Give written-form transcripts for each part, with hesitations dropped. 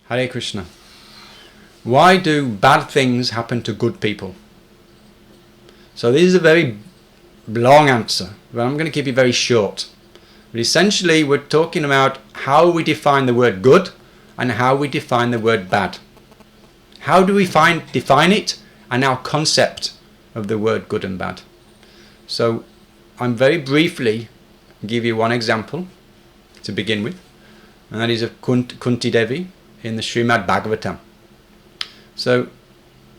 Hare Krishna. Why do bad things happen to good people? So this is a very long answer, but I'm going to keep it very short. But essentially we're talking about how we define the word good and how we define the word bad. How do we define it, and our concept of the word good and bad. So I'm very briefly give you one example to begin with, and that is of Kunti Devi in the Srimad Bhagavatam. So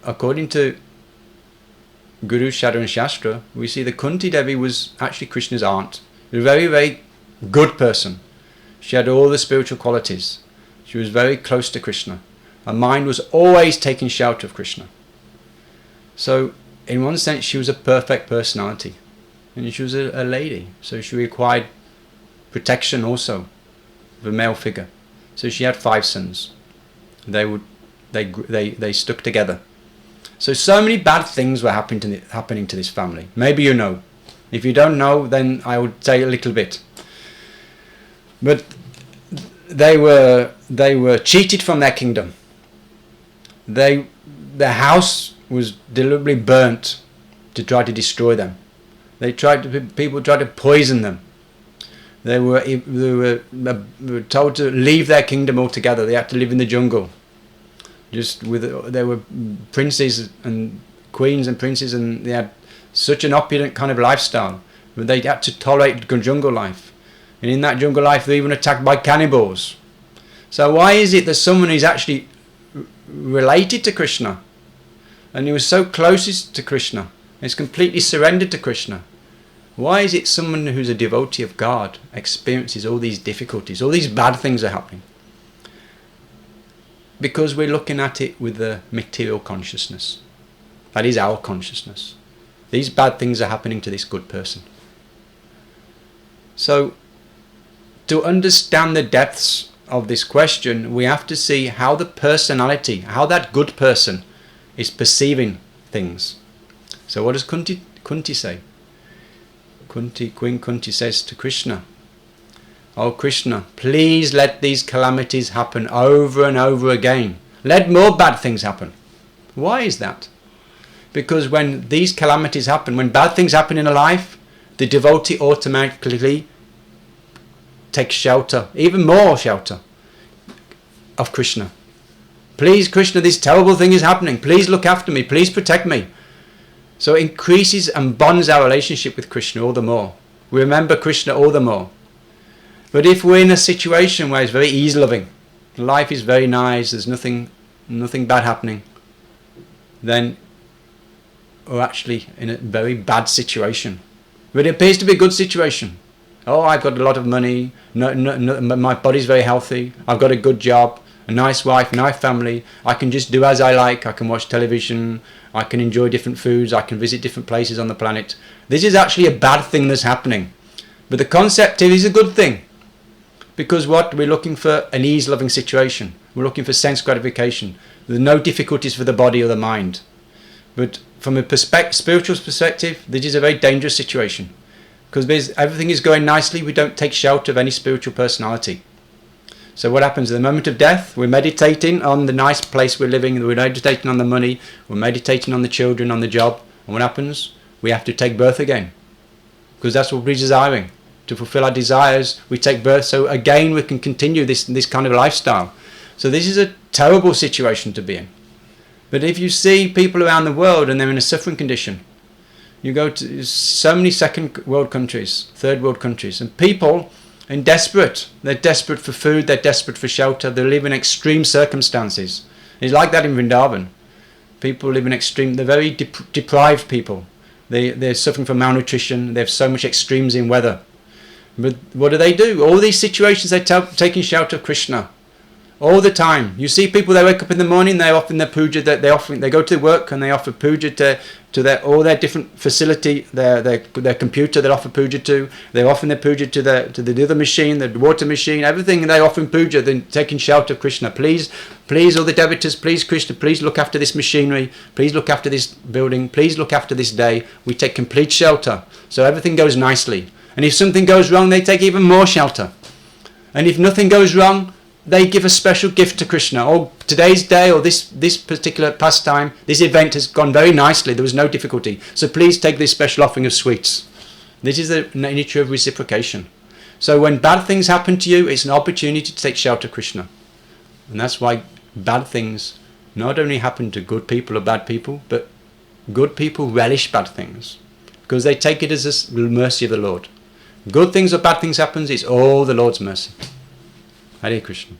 according to Guru Sadhana Shastra, we see that Kunti Devi was actually Krishna's aunt. She was a very, very good person. She had all the spiritual qualities. She was very close to Krishna. Her mind was always taking shelter of Krishna. So in one sense she was a perfect personality, and she was a lady, so she required protection also of a male figure. So she had 5 sons. They stuck together. So many bad things were happening to this family. Maybe you know. If you don't know, then I would say a little bit. But they were cheated from their kingdom. Their house was deliberately burnt to try to destroy them. People tried to poison them. They were told to leave their kingdom altogether. They had to live in the jungle. There were princes and queens and princes, and they had such an opulent kind of lifestyle, but they had to tolerate jungle life. And in that jungle life, they were even attacked by cannibals. So why is it that someone who's actually related to Krishna, and he was so closest to Krishna, is completely surrendered to Krishna, why is it someone who's a devotee of God experiences all these difficulties, all these bad things are happening? Because we're looking at it with the material consciousness. That is our consciousness. These bad things are happening to this good person. So, to understand the depths of this question, we have to see how the personality, how that good person is perceiving things. So what does Kunti say? Queen Kunti says to Krishna, "Oh Krishna, please let these calamities happen over and over again. Let more bad things happen." Why is that? Because when these calamities happen, when bad things happen in a life, the devotee automatically takes shelter, even more shelter, of Krishna. Please Krishna, this terrible thing is happening. Please look after me. Please protect me. So it increases and bonds our relationship with Krishna all the more. We remember Krishna all the more. But if we're in a situation where it's very ease-loving, life is very nice, there's nothing bad happening, then we're actually in a very bad situation. But it appears to be a good situation. Oh, I've got a lot of money, my body's very healthy, I've got a good job, a nice wife, nice family, I can just do as I like, I can watch television, I can enjoy different foods, I can visit different places on the planet. This is actually a bad thing that's happening. But the concept is a good thing. Because what? We're looking for an ease-loving situation. We're looking for sense gratification. There are no difficulties for the body or the mind. But from a spiritual perspective, this is a very dangerous situation. Because everything is going nicely, we don't take shelter of any spiritual personality. So what happens at the moment of death? We're meditating on the nice place we're living, we're meditating on the money, we're meditating on the children, on the job. And what happens? We have to take birth again. Because that's what we're desiring. To fulfill our desires, we take birth, so again we can continue this kind of lifestyle. So this is a terrible situation to be in. But if you see people around the world and they're in a suffering condition, you go to so many second world countries, third world countries, and people are desperate. They're desperate for food, they're desperate for shelter, they live in extreme circumstances. It's like that in Vrindavan. People live in extreme, they're very deprived people. They're suffering from malnutrition, they have so much extremes in weather. But what do? All these situations, they're taking shelter of Krishna all the time. You see people, they wake up in the morning, they're offering their puja, they go to work and they offer puja to all their different facility, their computer they offer puja to. They're offering their puja to the other machine, the water machine, everything they're offering puja, then taking shelter of Krishna. Please all the devotees, please Krishna, please look after this machinery, please look after this building, please look after this day. We take complete shelter, so everything goes nicely. And if something goes wrong, they take even more shelter. And if nothing goes wrong, they give a special gift to Krishna. Oh, today's day or this particular pastime, this event has gone very nicely. There was no difficulty. So please take this special offering of sweets. This is the nature of reciprocation. So when bad things happen to you, it's an opportunity to take shelter of Krishna. And that's why bad things not only happen to good people or bad people, but good people relish bad things because they take it as the mercy of the Lord. Good things or bad things happens, it's all the Lord's mercy. Hare Krishna.